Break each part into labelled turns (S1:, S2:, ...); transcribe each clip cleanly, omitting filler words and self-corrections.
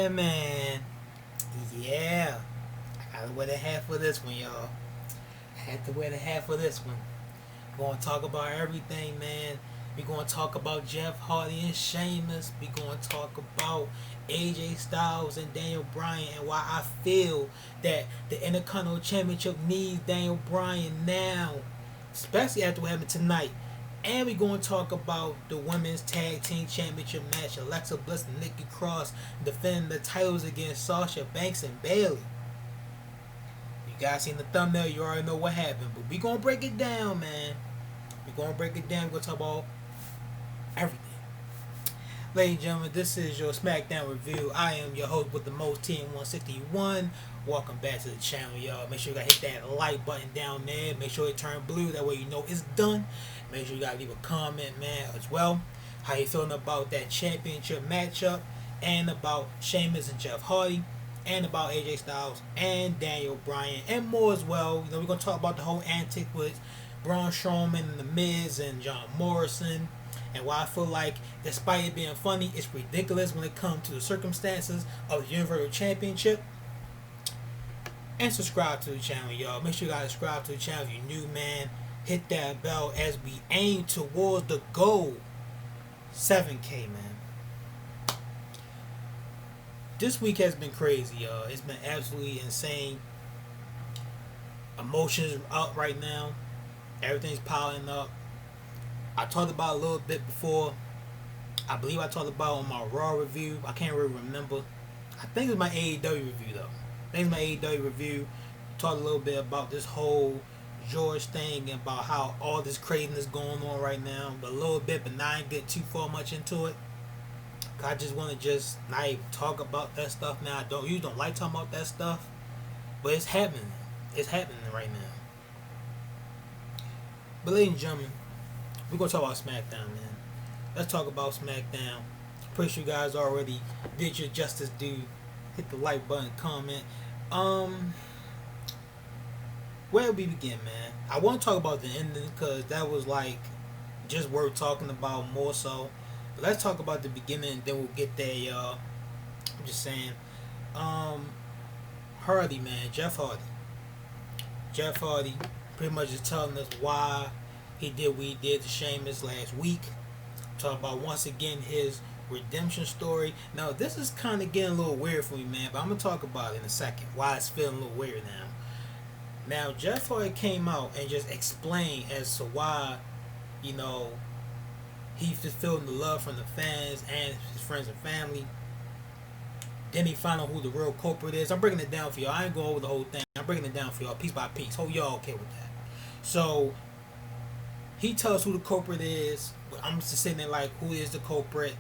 S1: Yeah, man. Yeah. I gotta wear the hat for this one, y'all. I had to wear the hat for this one. We're gonna talk about everything, man. We're gonna talk about Jeff Hardy and Sheamus. We're gonna talk about AJ Styles and Daniel Bryan and why I feel that the Intercontinental Championship needs Daniel Bryan now, especially after what happened tonight. And we're going to talk about the Women's Tag Team Championship match. Alexa Bliss and Nikki Cross defending the titles against Sasha Banks and Bayley. You guys seen the thumbnail, you already know what happened. But we're going to break it down, man. We're going to break it down. We're going to talk about everything. Ladies and gentlemen, this is your Smackdown review. I am your host with the most, TM161. Welcome back to the channel, y'all. Make sure you guys hit that like button down there. Make sure it turn blue. That way you know it's done. Make sure you guys leave a comment, man, as well. How you feeling about that championship matchup, and about Sheamus and Jeff Hardy, and about AJ Styles and Daniel Bryan, and more as well. You know, we're gonna talk about the whole antic with Braun Strowman and The Miz and John Morrison, and why I feel like, despite it being funny, it's ridiculous when it comes to the circumstances of the Universal Championship. And subscribe to the channel, y'all. Make sure you guys subscribe to the channel if you're new, man. Hit that bell as we aim towards the goal, 7K, man. This week has been crazy, y'all. It's been absolutely insane. Emotions are up right now. Everything's piling up. I talked about it a little bit before. I believe I talked about it on my Raw review. I can't really remember. I think it was my AEW review, though. I think it's my AEW review. Talked a little bit about this whole George thing and about how all this craziness going on right now, but a little bit, but not get too far much into it. I just want to just not even talk about that stuff now. You don't like talking about that stuff, but it's happening. It's happening right now. But ladies and gentlemen, we're gonna talk about SmackDown, man. Let's talk about SmackDown. Pretty sure you guys already did your justice due. Hit the like button, comment. Where we begin, man? I want to talk about the ending because that was like just worth talking about more so. But let's talk about the beginning and then we'll get there, y'all. I'm just saying. Hardy, man, Jeff Hardy. Jeff Hardy pretty much is telling us why he did what he did to Sheamus last week. Talking about once again his redemption story. Now this is kind of getting a little weird for me, man, but I'm gonna talk about it in a second. Why it's feeling a little weird now. Now, Jeff Hardy came out and just explained as to why, you know, he's just feeling the love from the fans and his friends and family. Then he found out who the real culprit is. I'm breaking it down for y'all. I ain't going over the whole thing. I'm breaking it down for y'all piece by piece. Hope y'all okay with that. So, he tells who the culprit is. But I'm just sitting there like, who is the culprit?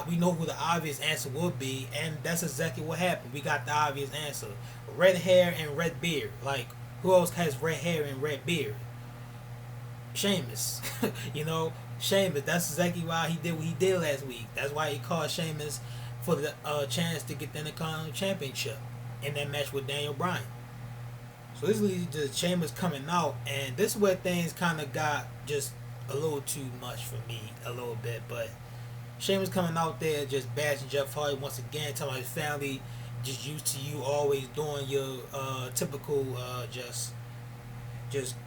S1: We know who the obvious answer would be. And that's exactly what happened. We got the obvious answer. Red hair and red beard. Like, who else has red hair and red beard? Sheamus. You know, Sheamus. That's exactly why he did what he did last week. That's why he called Sheamus for the chance to get the Intercontinental Championship in that match with Daniel Bryan. So this leads to Sheamus coming out, and this is where things kind of got just a little too much for me, a little bit. But Sheamus coming out there just bashing Jeff Hardy once again, telling his family just used to you always doing your typical just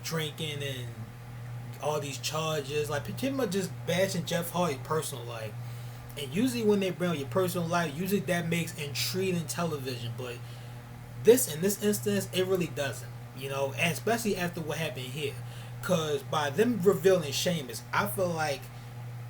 S1: drinking and all these charges, like pretty much just bashing Jeff Hardy's personal life. And usually when they bring up your personal life, usually that makes intriguing television, but in this instance it really doesn't, you know, and especially after what happened here, because by them revealing Sheamus, I feel like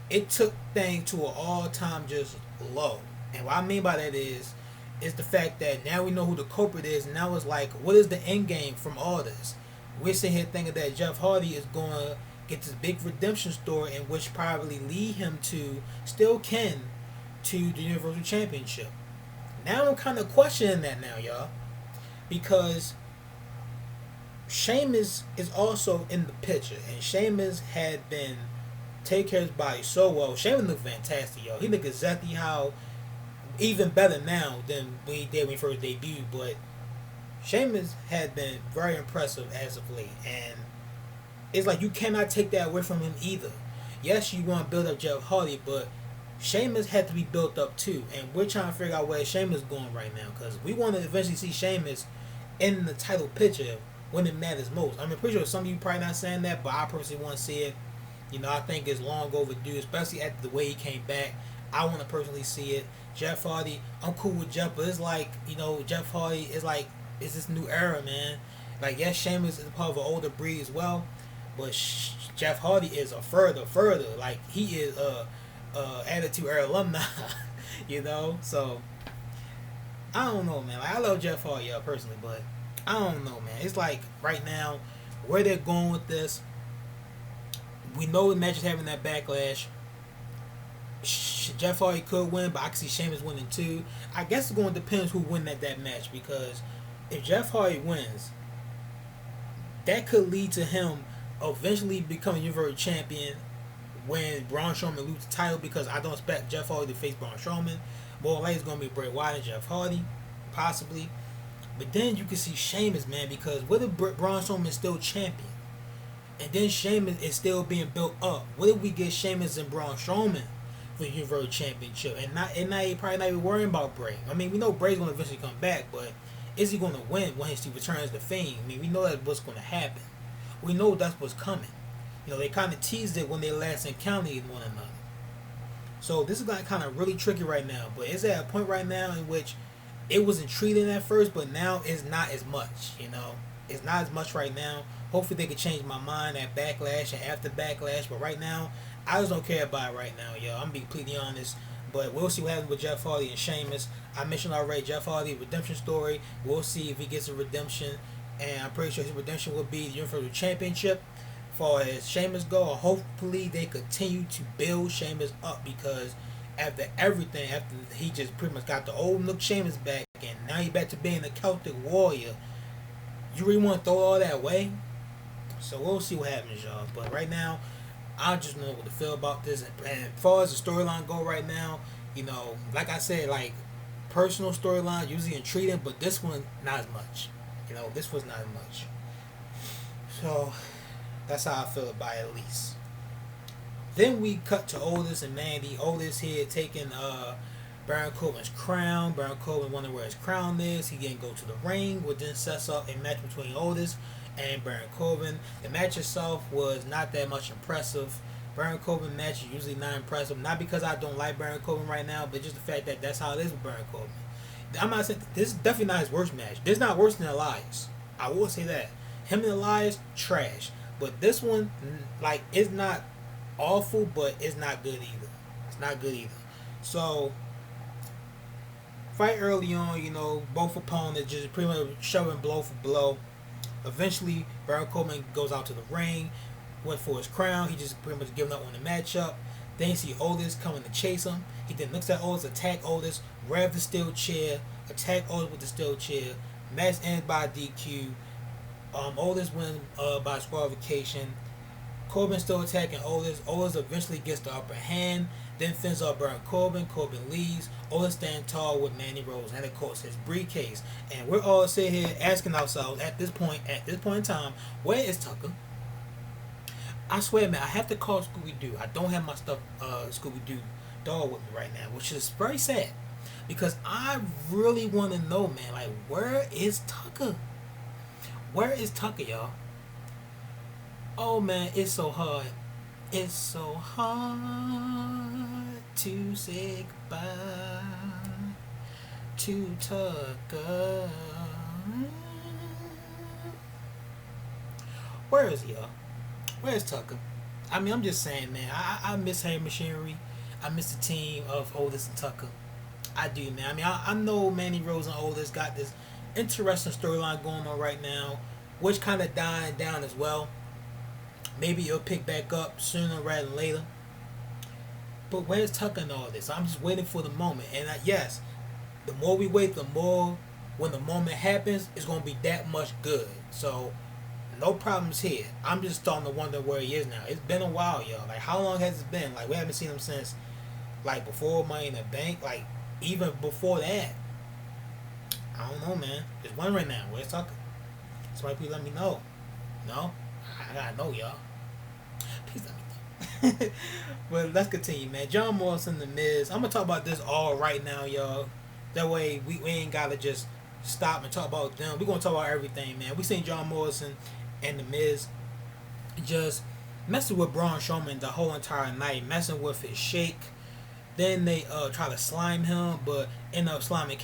S1: it took things to an all-time just low. And what I mean by that is the fact that now we know who the culprit is. Now it's like, what is the end game from all this? We're sitting here thinking that Jeff Hardy is going to get this big redemption story in which probably lead him to, still can, to the Universal Championship. Now I'm kind of questioning that now, y'all. Because Sheamus is also in the picture. And Sheamus had been taking care of his body so well. Sheamus looked fantastic, y'all. He looked exactly how, even better now than when he did when he first debuted. But Sheamus had been very impressive as of late, and it's like you cannot take that away from him either. Yes, you want to build up Jeff Hardy, but Sheamus had to be built up too, and we're trying to figure out where Sheamus is going right now because we want to eventually see Sheamus in the title picture when it matters most. I mean, pretty sure some of you probably not saying that, but I personally want to see it. You know, I think it's long overdue, especially after the way he came back. I want to personally see it. Jeff Hardy, I'm cool with Jeff, but it's like, you know, Jeff Hardy is like, it's this new era, man. Like, yes, Sheamus is part of an older breed as well, but Jeff Hardy is a further. Like, he is Attitude Era alumni, you know? So, I don't know, man. Like, I love Jeff Hardy, personally, but I don't know, man. It's like, right now, where they're going with this, we know the match is having that backlash. Jeff Hardy could win, but I can see Sheamus winning too. I guess it's going to depend who wins that match, because if Jeff Hardy wins, that could lead to him eventually becoming Universal Champion when Braun Strowman loses the title, because I don't expect Jeff Hardy to face Braun Strowman. More likely it's going to be Bray Wyatt and Jeff Hardy, possibly. But then you can see Sheamus, man, because what if Braun Strowman is still champion? And then Sheamus is still being built up. What if we get Sheamus and Braun Strowman for the Universal Championship, and probably not even worrying about Bray? I mean, we know Bray's going to eventually come back, but is he going to win when he returns to fame? I mean, we know that's what's going to happen. We know that's what's coming. You know, they kind of teased it when they last encountered one another. So this is kind of really tricky right now, but it's at a point right now in which it was intriguing at first, but now it's not as much. You know, it's not as much right now. Hopefully they can change my mind at Backlash and after Backlash, but right now I just don't care about it right now, yo. I'm being completely honest. But we'll see what happens with Jeff Hardy and Sheamus. I mentioned already Jeff Hardy redemption story. We'll see if he gets a redemption, and I'm pretty sure his redemption will be the Universal Championship. As far as Sheamus go, hopefully they continue to build Sheamus up, because after everything, after he just pretty much got the old look Sheamus back, and now he's back to being the Celtic Warrior, you really want to throw all that away? So we'll see what happens, y'all. But right now, I just know what to feel about this. And as far as the storyline go right now, you know, like I said, like, personal storyline usually intriguing, but this one not as much. You know, this was not as much. So that's how I feel about it, at least. Then we cut to Otis and Mandy. Otis here taking Baron Corbin's crown. Baron Corbin wondering where his crown is. He didn't go to the ring, which then sets up a match between Otis and Baron Corbin. The match itself was not that much impressive. Baron Corbin match is usually not impressive. Not because I don't like Baron Corbin right now, but just the fact that that's how it is with Baron Corbin. I'm not saying this is definitely not his worst match. This is not worse than Elias. I will say that. Him and Elias, trash. But this one, like, it's not awful, but it's not good either. It's not good either. So, fight early on, you know, both opponents just pretty much shoving blow for blow. Eventually, Baron Corbin goes out to the ring, went for his crown. He just pretty much giving up on the matchup. Then you see Otis coming to chase him. He then looks at Otis, attack Otis, grab the steel chair, attack Otis with the steel chair. Match ends by DQ. Otis wins by disqualification. Corbin still attacking Otis. Otis eventually gets the upper hand. Then fins up Baron Corbin. Corbin leaves. Otis stands tall with Mandy Rose and, of course, his briefcase. And we're all sitting here asking ourselves at this point in time, where is Tucker? I swear, man, I have to call Scooby-Doo. I don't have my stuff, Scooby-Doo doll with me right now, which is very sad, because I really want to know, man, like, where is Tucker? Where is Tucker, y'all? Oh, man, it's so hard. It's so hard to say goodbye to Tucker. Where is he, y'all? Where's Tucker? I mean, I'm just saying, man. I miss Heavy Machinery. I miss the team of Otis and Tucker. I do, man. I mean, I know Mandy Rose and Otis got this interesting storyline going on right now, which kind of dying down as well. Maybe it'll pick back up sooner rather than later. But where's Tucker in all this? I'm just waiting for the moment. And yes, the more we wait, the more, when the moment happens, it's going to be that much good. So, no problems here. I'm just starting to wonder where he is now. It's been a while, y'all. Like, how long has it been? Like, we haven't seen him since, like, before Money in the Bank. Like, even before that. I don't know, man. Just wondering now. Where's Tucker? Somebody please let me know. No? I gotta know, y'all. Please let me But let's continue, man. John Morrison The Miz. I'm gonna talk about this all right now, y'all. That way we ain't gotta just stop and talk about them. We're gonna talk about everything, man. We seen John Morrison and The Miz just messing with Braun Strowman the whole entire night, messing with his shake. Then they try to slime him, but end up sliming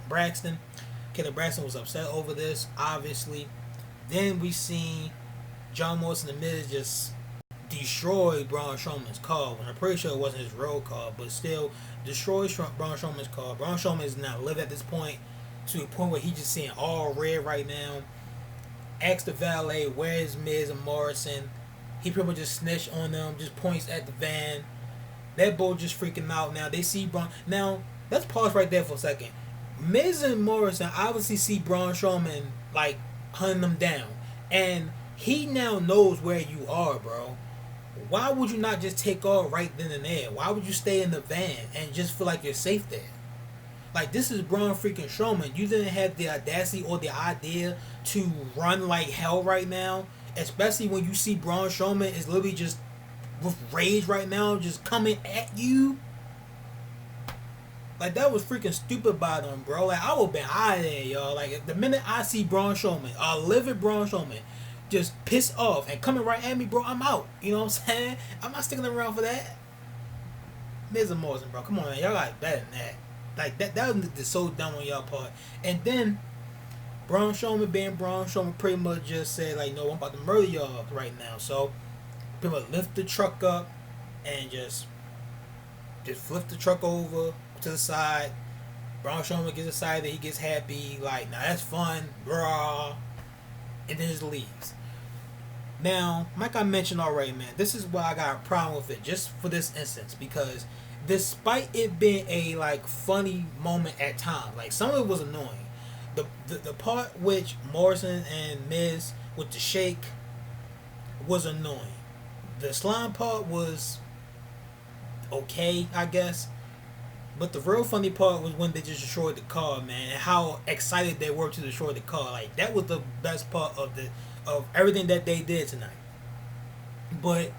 S1: Braxton. Caleb Braxton was upset over this, obviously. Then we seen John Morrison The Miz just destroy Braun Strowman's car. When I'm pretty sure it wasn't his real car, but still destroys Braun Strowman's car. Braun Strowman is now live at this point to a point where he's just seeing all red right now. Asks the valet where's Miz and Morrison. He pretty much just snitched on them, just points at the van. They're both just freaking out now. They see Braun. Now, let's pause right there for a second. Miz and Morrison obviously see Braun Strowman, like, hunting them down. And he now knows where you are, bro. Why would you not just take off right then and there? Why would you stay in the van and just feel like you're safe there? Like, this is Braun freaking Strowman. You didn't have the audacity or the idea to run like hell right now. Especially when you see Braun Strowman is literally just with rage right now, just coming at you. Like, that was freaking stupid by them, bro. Like, I would've been out of there, y'all. Like, the minute I see Braun Strowman, a livid Braun Strowman, just pissed off and coming right at me, bro, I'm out. You know what I'm saying? I'm not sticking around for that. Miz and Morrison, bro. Come on, man. Y'all got better than that. Like, that was so dumb on y'all part. And then, Braun Strowman being Braun Strowman pretty much just said, like, no, I'm about to murder y'all right now. So, pretty much lift the truck up and just flip the truck over to the side. Braun Strowman gets excited, he gets happy, like, now that's fun, brah, and then just leaves. Now, like I mentioned already, man, this is why I got a problem with it, just for this instance, because despite it being a, like, funny moment at times, like, some of it was annoying. The part which Morrison and Miz with the shake was annoying. The slime part was okay, I guess. But the real funny part was when they just destroyed the car, man, and how excited they were to destroy the car. Like, that was the best part of everything that they did tonight. But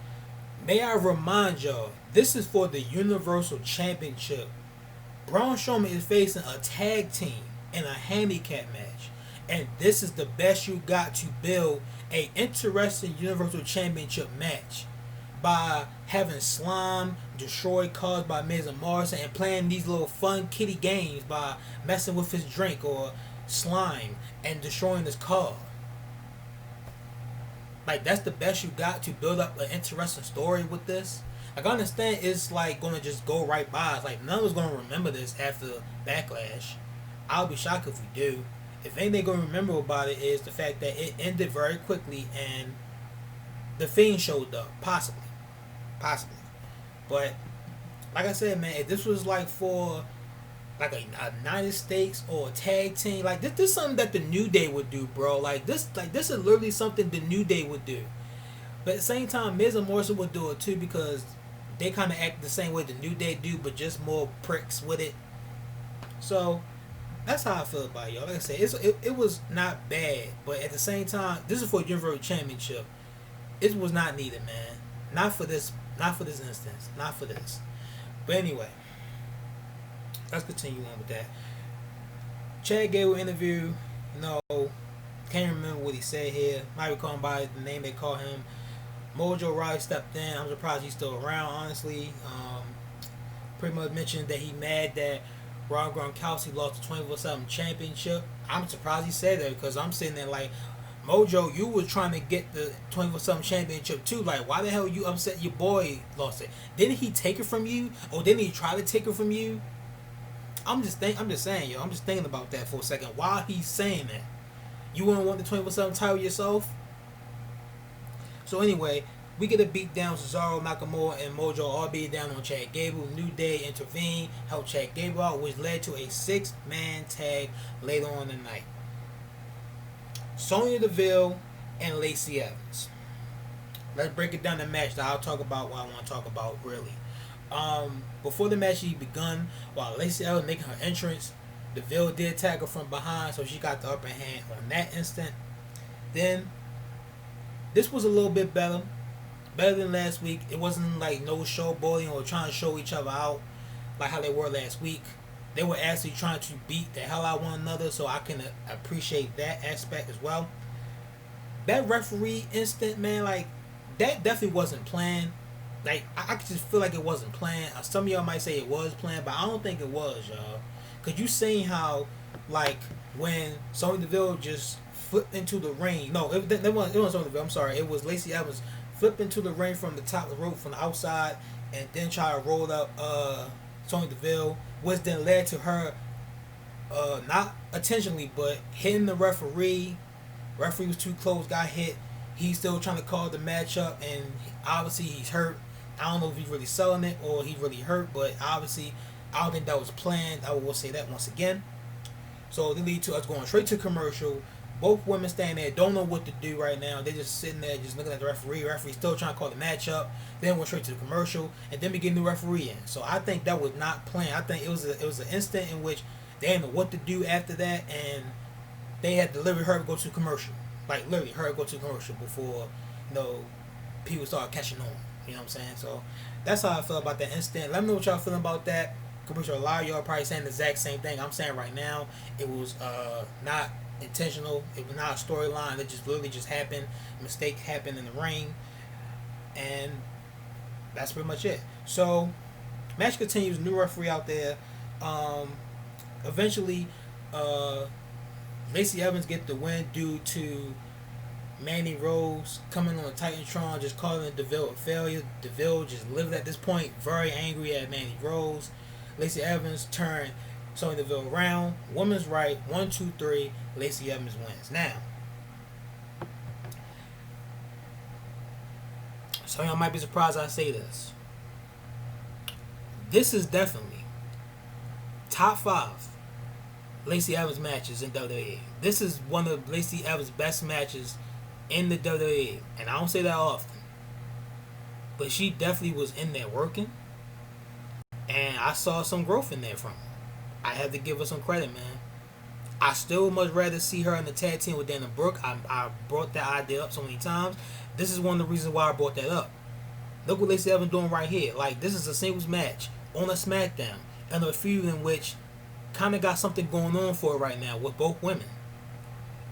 S1: may I remind y'all, this is for the Universal Championship. Braun Strowman is facing a tag team in a handicap match, and this is the best you got to build a interesting Universal Championship match. By having slime destroyed cars by Miz and Morrison and playing these little fun kiddie games by messing with his drink or slime and destroying his car. Like, that's the best you got to build up an interesting story with this. Like, I understand it's like gonna just go right by us. Like, none of us gonna remember this after Backlash. I'll be shocked if we do. If anything gonna remember about it is the fact that it ended very quickly and the Fiend showed up, possibly. But like I said, man, if this was like for like a United States or a tag team, like this is something that the New Day would do, bro. Like this is literally something the New Day would do. But at the same time, Miz and Morrison would do it too, because they kind of act the same way the New Day do, but just more pricks with it. So that's how I feel about it, y'all. Like I said, it was not bad, but at the same time, this is for a Universal Championship. It was not needed, man. Not for this instance. Not for this. But anyway, let's continue on with that. Chad Gable interview. No, can't remember what he said here. Might recall him by the name they call him. Mojo Rawley stepped in. I'm surprised he's still around, honestly. Pretty much mentioned that he mad that Rob Gronkowski lost the 24/7 championship. I'm surprised he said that, because I'm sitting there like, Mojo, you was trying to get the 24/7 championship too. Like, why the hell you upset your boy lost it? Didn't he take it from you, or didn't he try to take it from you? I'm just saying, yo. I'm just thinking about that for a second. Why he's saying that? You wouldn't want the 24/7 title yourself? So anyway, we get a beat down. Cesaro, Nakamura, and Mojo all beat down on Chad Gable. New Day intervened, helped Chad Gable out, which led to a 6-man tag later on in the night. Sonya Deville and Lacey Evans. Let's break it down the match. Now I'll talk about what I want to talk about, really. Before the match had begun, while Lacey Evans making her entrance, Deville did tag her from behind, so she got the upper hand on that instant. Then, this was a little bit better. better than last week. It wasn't like no showboating or trying to show each other out like how they were last week. They were actually trying to beat the hell out of one another, so I can appreciate that aspect as well. That referee instant, man, like that definitely wasn't planned. Like I just feel like it wasn't planned. Some of y'all might say it was planned, but I don't think it was, y'all. Cause you seen how, like, when Sonya Deville just flipped into the ring. No, it wasn't Sonya Deville. I'm sorry. It was Lacey Evans flipped into the ring from the top of the rope from the outside, and then try to roll up Sonya Deville, which then led to her not intentionally but hitting the referee. Referee was too close, got hit. He's still trying to call the matchup, and obviously he's hurt. I don't know if he's really selling it or he really hurt, but obviously I don't think that was planned. I will say that once again. So they lead to us going straight to commercial. Both women standing there, don't know what to do right now. They're just sitting there, just looking at the referee. Referee still trying to call the matchup. Then went straight to the commercial, and then we get the referee in. So I think that was not planned. I think it was an instant in which they didn't know what to do after that, and they had to literally hurry go to commercial. Like literally hurry go to commercial before people start catching on. You know what I'm saying? So that's how I feel about that instant. Let me know what y'all feeling about that. I'm pretty sure a lot of y'all probably saying the exact same thing I'm saying right now. It was not intentional. It was not a storyline. It just literally just happened. A mistake happened in the ring, and that's pretty much it. So match continues. New referee out there. Eventually, Lacey Evans get the win due to Mandy Rose coming on the Titantron, just calling Deville a failure. Deville just lived at this point very angry at Mandy Rose. Lacey Evans turned Sonya Deville around. Woman's right. 1, 2, 3. Lacey Evans wins. Now, some of y'all might be surprised I say this. This is definitely top 5 Lacey Evans matches in WWE. This is one of Lacey Evans' best matches in the WWE, and I don't say that often, but she definitely was in there working, and I saw some growth in there from her. I had to give her some credit, man. I still would much rather see her in the tag team with Dana Brooke. I brought that idea up so many times. This is one of the reasons why I brought that up. Look what Lacey Evans doing right here. Like, this is a singles match on a Smackdown, and a feud in which kind of got something going on for her right now with both women.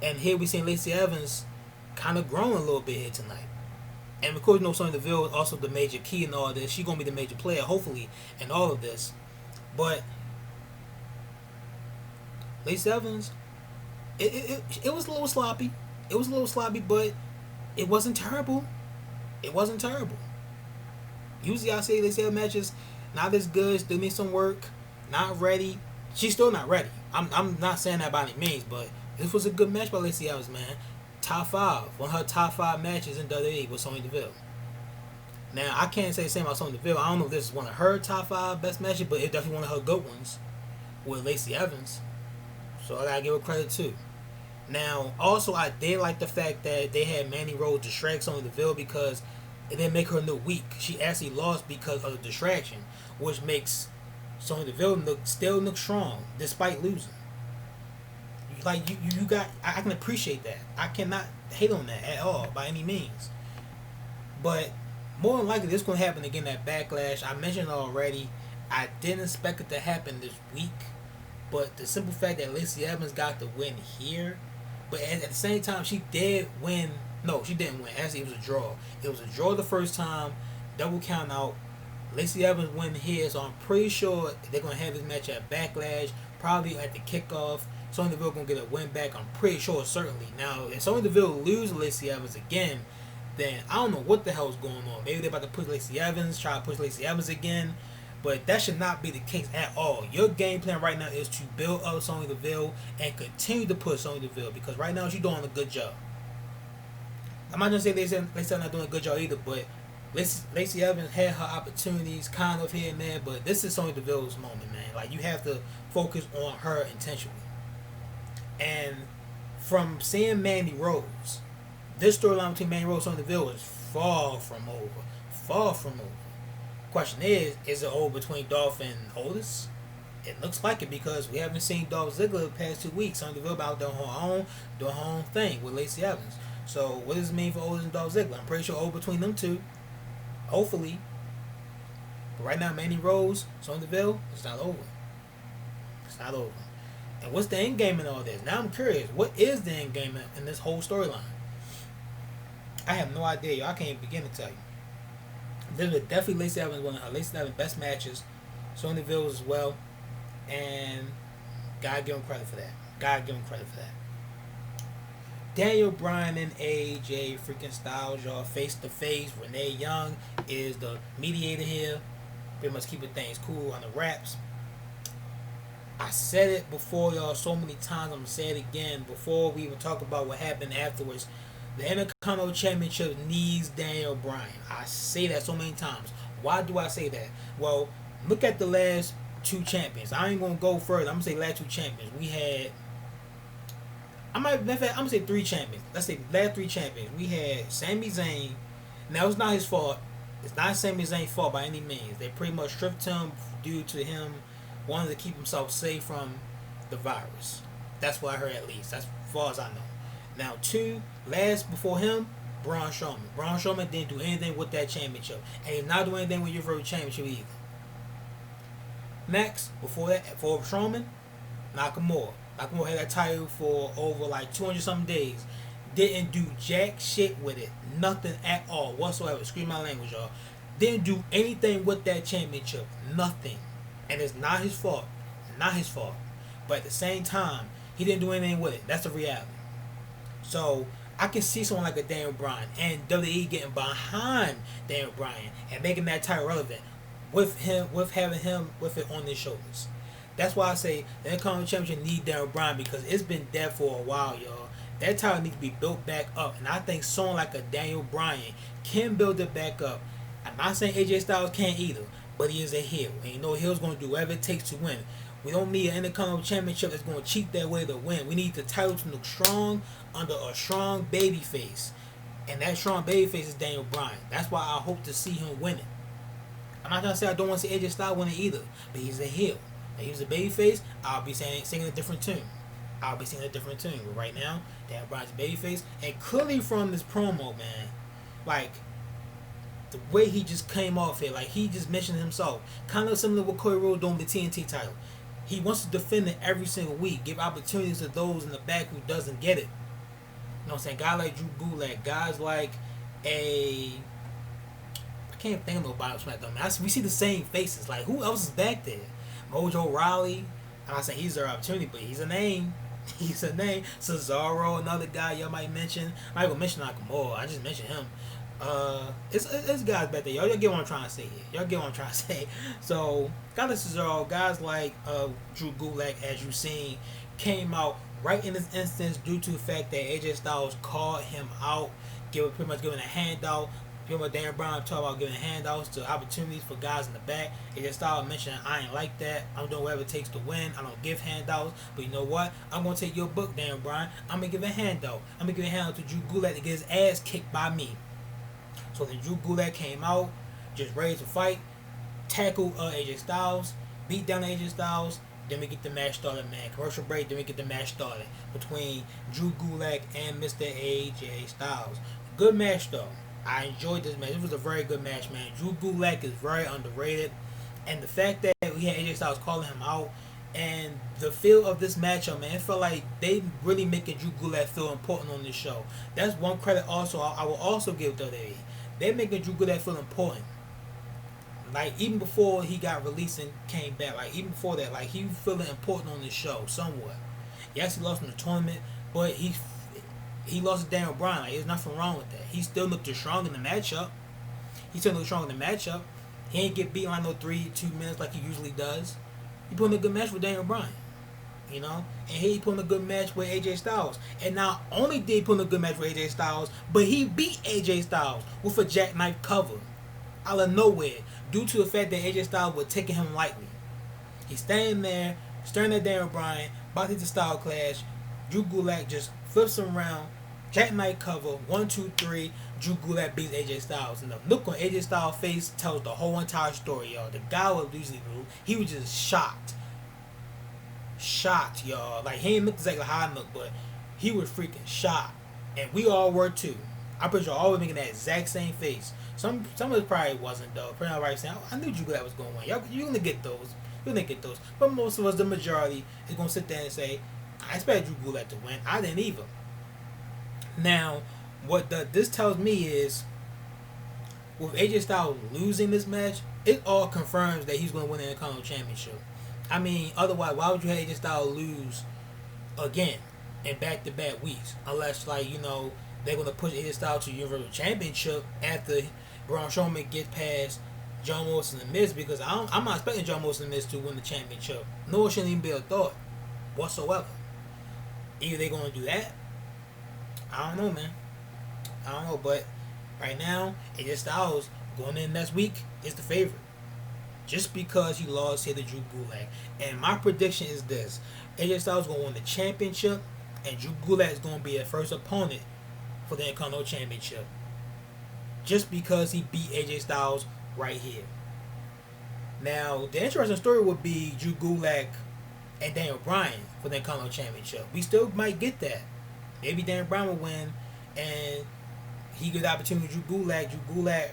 S1: And here we see Lacey Evans kind of growing a little bit here tonight. And of course, Sonya Deville is also the major key in all this. She's going to be the major player, hopefully, in all of this. But Lacey Evans, it was a little sloppy. It was a little sloppy, but it wasn't terrible. It wasn't terrible. Usually I say Lacey Evans matches not as good, still need some work, not ready. She's still not ready. I'm not saying that by any means, but this was a good match by Lacey Evans, man. Top 5. One of her top 5 matches in WWE with Sonya Deville. Now, I can't say the same about Sonya Deville. I don't know if this is one of her top 5 best matches, but it's definitely one of her good ones with Lacey Evans. So I gotta give her credit too. Now, also, I did like the fact that they had Mandy Rose distract Sonya Deville because it didn't make her look weak. She actually lost because of the distraction, which makes Sonya Deville still look strong despite losing. Like you got, I can appreciate that. I cannot hate on that at all by any means. But more than likely, this is going to happen again at Backlash. I mentioned it already. I didn't expect it to happen this week, but the simple fact that Lacey Evans got the win here, but at the same time, she did win. No, she didn't win. Actually, it was a draw. It was a draw the first time, double count out. Lacey Evans win here, so I'm pretty sure they're going to have this match at Backlash, probably at the kickoff. Sonya Deville gonna get a win back. I'm pretty sure, certainly. Now, if Sonya Deville loses Lacey Evans again, then I don't know what the hell is going on. Maybe they're about to push Lacey Evans, try to push Lacey Evans again, but that should not be the case at all. Your game plan right now is to build up Sonya Deville and continue to push Sonya Deville because right now she's doing a good job. I'm not gonna say Lacey Evans not doing a good job either, but Lacey Evans had her opportunities kind of here and there, but this is Sonya Deville's moment, man. Like, you have to focus on her intentionally. And from seeing Mandy Rose, this storyline between Mandy Rose and Sonya Deville is far from over. Far from over. Question is it over between Dolph and Otis? It looks like it because we haven't seen Dolph Ziggler the past 2 weeks. Sonya Deville about doing her own thing with Lacey Evans. So what does it mean for Otis and Dolph Ziggler? I'm pretty sure over between them two. Hopefully. But right now, Mandy Rose, Sonya Deville, it's not over. It's not over. And what's the end game in all this? Now I'm curious. What is the end game in this whole storyline? I have no idea, yo. I can't even begin to tell you. This was definitely Lacey Evans, one of her Lacey Evans' best matches. Sonya Deville as well. And God give him credit for that. God give him credit for that. Daniel Bryan and AJ freaking Styles, y'all, face to face. Renee Young is the mediator here. Pretty much keeping things cool on the wraps. I said it before, y'all, so many times. I'm gonna say it again before we even talk about what happened afterwards. The Intercontinental Championship needs Daniel Bryan. I say that so many times. Why do I say that? Well, look at the last two champions. I ain't gonna go further. I'm gonna say last two champions. We had, I'm gonna say three champions. Let's say last three champions. We had Sami Zayn. Now it's not his fault. It's not Sami Zayn's fault by any means. They pretty much stripped him due to him wanting to keep himself safe from the virus. That's what I heard, at least. That's as far as I know. Now, two, last before him, Braun Strowman. Braun Strowman didn't do anything with that championship. And he's not doing anything with your first championship either. Next, before that, for Strowman, Nakamura. Nakamura had that title for over like 200 something days. Didn't do jack shit with it. Nothing at all whatsoever. Excuse my language, y'all. Didn't do anything with that championship. Nothing. And it's not his fault. Not his fault. But at the same time, he didn't do anything with it. That's the reality. So, I can see someone like a Daniel Bryan and WWE getting behind Daniel Bryan and making that title relevant with him, with having him with it on his shoulders. That's why I say the Intercontinental Championship need Daniel Bryan, because it's been dead for a while, y'all. That title needs to be built back up. And I think someone like a Daniel Bryan can build it back up. I'm not saying AJ Styles can't either, but he is a heel. And you know heel's going to do whatever it takes to win. We don't need an Intercontinental Championship that's going to cheat their way to win. We need the title to look strong under a strong baby face. And that strong baby face is Daniel Bryan. That's why I hope to see him win it. I'm not going to say I don't want to see AJ Styles win it either, but he's a heel. If he was a baby face, I'll be singing a different tune. But right now, Daniel Bryan's a baby face. And clearly from this promo, man, like, the way he just came off here, like he just mentioned himself, kind of similar to what Cody Rhodes doing with the TNT title. He wants to defend it every single week, give opportunities to those in the back who doesn't get it. You know what I'm saying? Guys like Drew Gulak, guys like I can't think of nobody on SmackDown. We see the same faces. Like, who else is back there? Mojo Rawley. I'm not saying he's their opportunity, but he's a name. He's a name. Cesaro, another guy y'all might mention. I ain't gonna mention Nakamura. I just mentioned him. It's guys back there. Y'all get what I'm trying to say here. So, guys like Cesaro, guys like Drew Gulak, as you've seen, came out right in this instance due to the fact that AJ Styles called him out, pretty much giving a handout. People like Daniel Bryan talk about giving handouts to opportunities for guys in the back. AJ Styles mentioning, I ain't like that. I'm doing whatever it takes to win. I don't give handouts. But you know what? I'm going to take your book, Daniel Bryan. I'm going to give a handout. I'm going to give a handout to Drew Gulak to get his ass kicked by me. So then Drew Gulak came out, just ready to fight, tackled AJ Styles, beat down AJ Styles. Then we get the match started, man. Commercial break, then we get the match started between Drew Gulak and Mr. AJ Styles. Good match, though. I enjoyed this match. It was a very good match, man. Drew Gulak is very underrated. And the fact that we had AJ Styles calling him out and the feel of this matchup, man, it felt like they really making Drew Gulak feel important on this show. That's one credit also I will also give WWE. They're making Drew Gulak feel important. Like, even before he got released and came back, like, even before that, like, he was feeling important on this show somewhat. Yes, he lost in the tournament, but he lost to Daniel Bryan. Like, there's nothing wrong with that. He still looked strong in the matchup. He ain't get beat like no 2 minutes like he usually does. He put in a good match with Daniel Bryan. You know? And he put in a good match with AJ Styles. And not only did he put in a good match with AJ Styles, but he beat AJ Styles with a jackknife cover out of nowhere due to the fact that AJ Styles was taking him lightly. He's standing there, staring at Daniel Bryan, about to hit the style clash. Drew Gulak just flips him around, jackknife cover, 1, 2, 3. Drew Gulak beats AJ Styles. And the look on AJ Styles' face tells the whole entire story, y'all. The guy was usually rude. He was just shocked. Shocked, y'all. Like, he ain't look exactly how I look, but he was freaking shocked. And we all were too. I'm pretty sure all were making that exact same face. Some of it probably wasn't though. Probably right saying, I knew Drew Gulak was going to win. You're gonna get those. You're gonna get those. But most of us, the majority, is gonna sit there and say, I expect Drew Gulak to win. I didn't either. Now, this tells me is, with AJ Styles losing this match, it all confirms that he's going to win the Intercontinental Championship. I mean, otherwise, why would you have AJ Styles lose again in back-to-back weeks? Unless, like, you know, they're going to push AJ Styles to Universal Championship after Braun Strowman gets past John Morrison The Miz, because I'm not expecting John Morrison The Miz to win the championship. No, it shouldn't even be a thought whatsoever. Either they're going to do that, I don't know, man. I don't know, but right now, AJ Styles going in next week is the favorite. Just because he lost here to Drew Gulak. And my prediction is this. AJ Styles is going to win the championship, and Drew Gulak is going to be a first opponent for the Intercontinental Championship. Just because he beat AJ Styles right here. Now, the interesting story would be Drew Gulak and Daniel Bryan for the Intercontinental Championship. We still might get that. Maybe Daniel Bryan will win, and he get the opportunity to Drew Gulak. Drew Gulak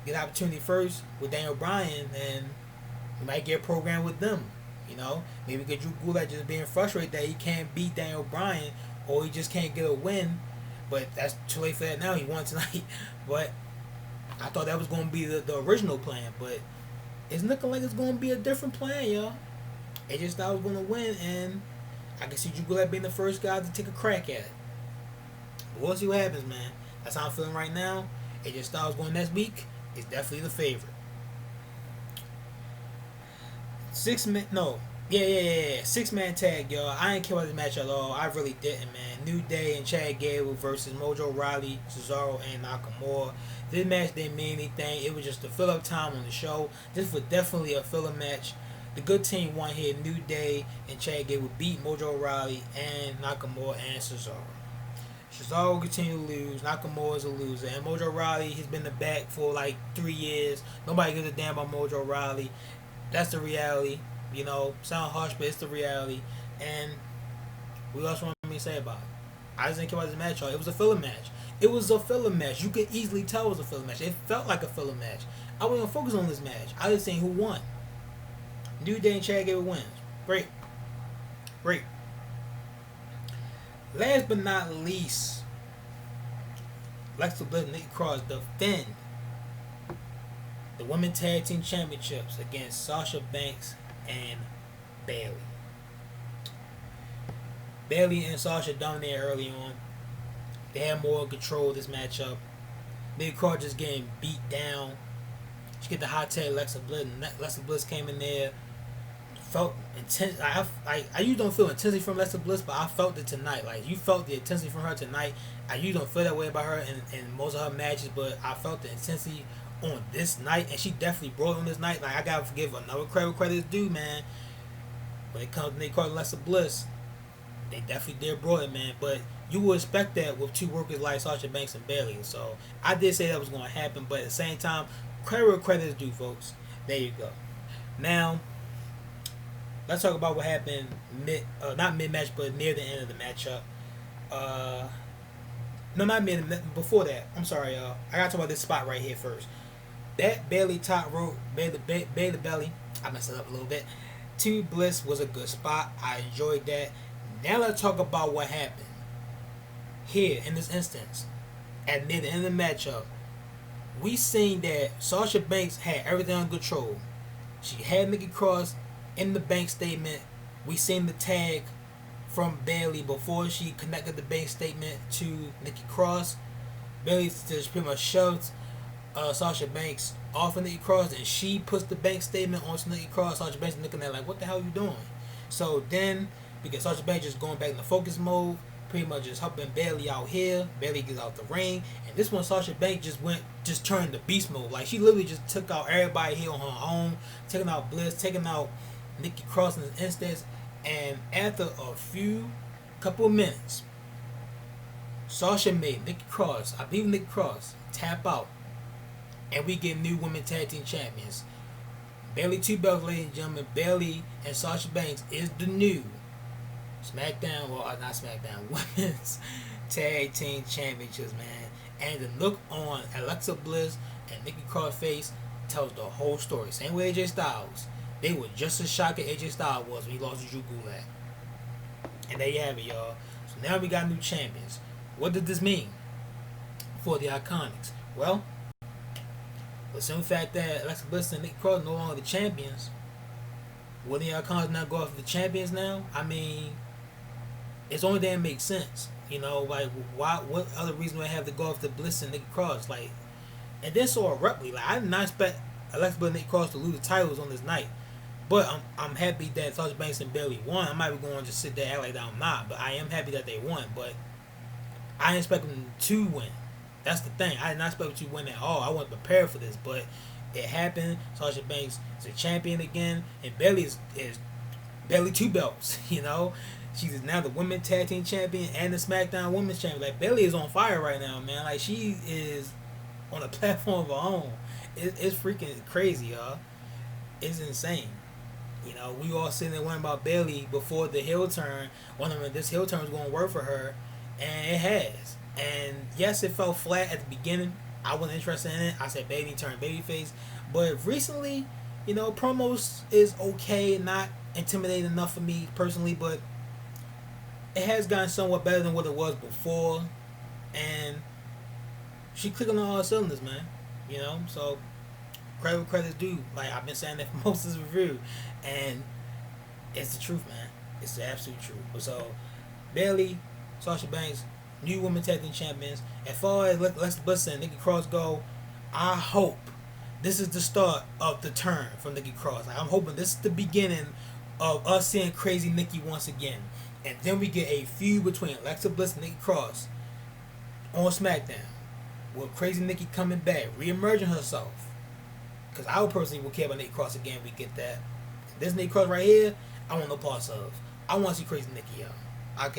S1: get the opportunity first with Daniel Bryan, and we might get a program with them. You know, maybe get Drew Gulak just being frustrated that he can't beat Daniel Bryan, or he just can't get a win. But that's too late for that now. He won tonight. But I thought that was going to be the original plan. But it's looking like it's going to be a different plan, y'all. AJ Styles was going to win, and I can see Drew Gulak being the first guy to take a crack at it. But we'll see what happens, man. That's how I'm feeling right now. AJ Styles going next week is definitely the favorite. 6-man tag, y'all. I didn't care about this match at all. I really didn't, man. New Day and Chad Gable versus Mojo Rawley, Cesaro, and Nakamura. This match didn't mean anything. It was just a fill-up time on the show. This was definitely a filler match. The good team won here. New Day and Chad Gable beat Mojo Rawley and Nakamura and Cesaro. Cesaro will continue to lose. Nakamura is a loser. And Mojo Rawley, he's been in the back for like 3 years. Nobody gives a damn about Mojo Rawley. That's the reality. You know, sound harsh, but it's the reality. And what else want me to say about it? I just didn't care about this match, y'all. It was a filler match. It was a filler match. You could easily tell it was a filler match. It felt like a filler match. I wasn't going to focus on this match. I was saying who won. New Day and Chad Gable wins. Great. Great. Last but not least, Alexa Bliss and Nikki Cross defend the Women's Tag Team Championships against Sasha Banks and Bayley. Bayley and Sasha dominated early on. They had more control of this matchup. Nikki Cross just getting beat down. She get the hot tag Alexa Bliss, and Alexa Bliss came in there. Felt intense. I usually don't feel intensity from Alexa Bliss, but I felt it tonight. Like, you felt the intensity from her tonight. I usually don't feel that way about her in most of her matches, but I felt the intensity on this night, and she definitely brought it on this night. Like, I gotta give another credit is due, man. When it comes to Nikki Cross and Alexa Bliss, they definitely did brought it, man. But you would expect that with two workers like Sasha Banks and Bayley. So I did say that was going to happen, but at the same time, credit is due, folks. There you go. Now, let's talk about what happened not mid-match, but near the end of the matchup. No, not before that. I'm sorry, y'all. I gotta talk about this spot right here first. That Bayley top rope, Bayley belly. I messed it up a little bit. To Bliss was a good spot. I enjoyed that. Now let's talk about what happened here in this instance. At near the end of the matchup, we seen that Sasha Banks had everything under control. She had Nikki Cross in the bank statement. We seen the tag from Bayley before she connected the bank statement to Nikki Cross. Bayley just pretty much shoved Sasha Banks off of Nikki Cross, and she puts the bank statement onto Nikki Cross. Sasha Banks looking at like, what the hell are you doing? So then, because Sasha Banks just going back into focus mode, pretty much just helping Bayley out here. Bayley gets out the ring, and this one Sasha Banks just turned to beast mode. Like, she literally just took out everybody here on her own, taking out Bliss, taking out Nikki Cross in this instance. And after a couple of minutes, Sasha made Nikki Cross tap out, and we get new women tag team champions. Bayley 2 belts, ladies and gentlemen. Bayley and Sasha Banks is the new Smackdown, well, not Smackdown, women's tag team championships, man. And the look on Alexa Bliss and Nikki Cross face tells the whole story. Same way AJ Styles. They were just as shocked as AJ Styles was when he lost to Drew Gulak. And there you have it, y'all. So now we got new champions. What did this mean for the Iconics? Well, the simple fact that Alexa Bliss and Nikki Cross no longer the champions, will the Iconics not go after the champions now? I mean, it's only that it makes sense. You know, like, why? What other reason would I have to go after Bliss and Nikki Cross? Like, and then so abruptly, like, I did not expect Alexa Bliss and Nikki Cross to lose the titles on this night. But I'm happy that Sasha Banks and Bayley won. I might be going to just sit there and act like that I'm not, but I am happy that they won. But I didn't expect them to win. That's the thing. I did not expect them to win at all. I wasn't prepared for this, but it happened. Sasha Banks is a champion again, and Bayley is Bayley 2 belts. You know, she's now the women's tag team champion and the SmackDown women's champion. Like, Bayley is on fire right now, man. Like, she is on a platform of her own. It's freaking crazy, y'all. It's insane. You know, we all sitting there wondering about Bayley before the heel turn, wondering if this heel turn was going to work for her, and it has. And yes, it felt flat at the beginning. I wasn't interested in it. I said Bayley turned babyface, but recently, you know, promos is okay, not intimidating enough for me personally, but it has gotten somewhat better than what it was before, and she clicking on all cylinders, man. You know, so credit where credit's due. Like, I've been saying that for most of this review, and it's the truth, man. It's the absolute truth. So, Bayley, Sasha Banks, new women tag team champions. As far as Alexa Bliss and Nikki Cross go, I hope this is the start of the turn from Nikki Cross. Like, I'm hoping this is the beginning of us seeing crazy Nikki once again, and then we get a feud between Alexa Bliss and Nikki Cross on SmackDown, with crazy Nikki coming back, re-emerging herself. Because I would personally would care about Nikki Cross again. We get that. This Nikki Cross right here, I want no parts of. I want to see crazy Nikki, yo. I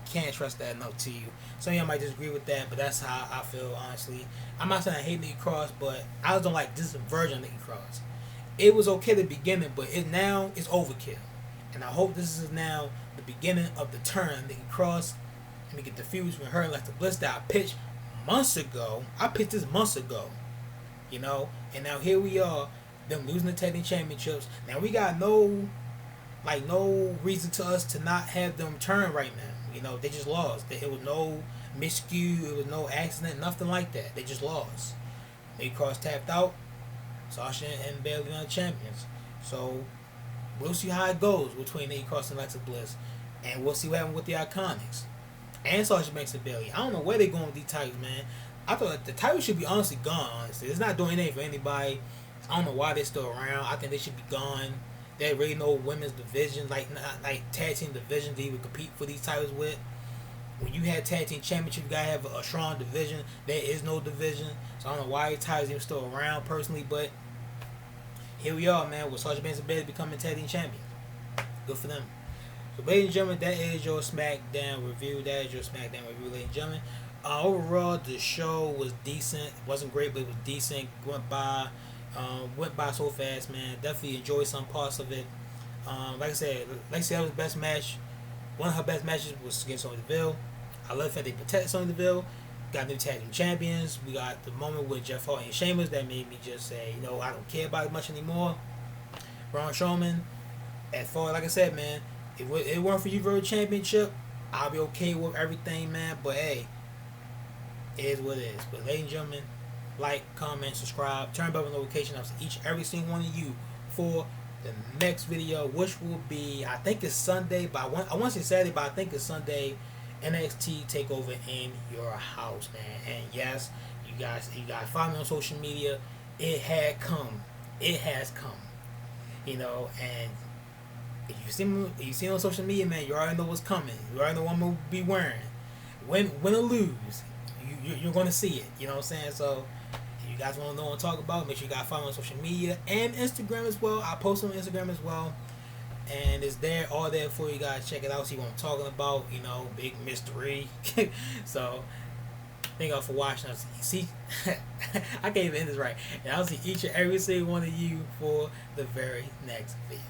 S1: can't trust that enough to you. Some of y'all might disagree with that, but that's how I feel, honestly. I'm not saying I hate Nikki Cross, but I just don't like this version of Nikki Cross. It was okay at the beginning, but now it's overkill. And I hope this is now the beginning of the turn of Nikki Cross, and we get the feuds between her and Alexa Bliss that I pitched months ago. I pitched this months ago. You know, and now here we are, them losing the tag team championships. Now we got no reason to us to not have them turn right now. You know, they just lost. It was no miscue, it was no accident, nothing like that. They just lost. Nikki Cross tapped out. Sasha and Bayley are the champions. So we'll see how it goes between Nikki Cross and Alexa Bliss, and we'll see what happens with the Iconics and Sasha Banks and Bayley. I don't know where they're going with these titles, man. I thought the title should be honestly gone, honestly. It's not doing anything for anybody. I don't know why they're still around. I think they should be gone. There's really no women's division, like tag team division to even compete for these titles with. When you have tag team championship, you gotta have a strong division. There is no division. So I don't know why these titles are still around personally, but here we are, man, with Sasha Banks and Bayley becoming tag team champions. Good for them. So, ladies and gentlemen, that is your SmackDown review. That is your SmackDown review, ladies and gentlemen. Overall, the show was decent. It wasn't great, but it was decent. Went by so fast, man. Definitely enjoyed some parts of it. Like I said, Lacey Evans' best match, one of her best matches was against Sonya Deville. I love that they protected Sonya Deville. Got new tag team champions. We got the moment with Jeff Hardy and Sheamus that made me just say, you know, I don't care about it much anymore. Braun Strowman. As far, like I said, man, if it weren't for you World Championship, I'll be okay with everything, man. But hey, it is what it is. But ladies and gentlemen, like, comment, subscribe, turn bell notifications up to each every single one of you for the next video, which will be, I think it's Sunday, but I want to say Saturday, but I think it's Sunday. NXT Takeover in your house, man. And yes, you guys follow me on social media. It has come. You know, and if you see me on social media, man, you already know what's coming. You already know what I'm gonna be wearing. Win or lose, you're gonna see it. You know what I'm saying? So if you guys want to know what I'm talking about, make sure you guys follow me on social media and Instagram as well. I post on Instagram as well, and it's there, all there for you guys. Check it out, see what I'm talking about. You know, big mystery. So thank y'all for watching. See, I can't even end this right. And I'll see each and every single one of you for the very next video.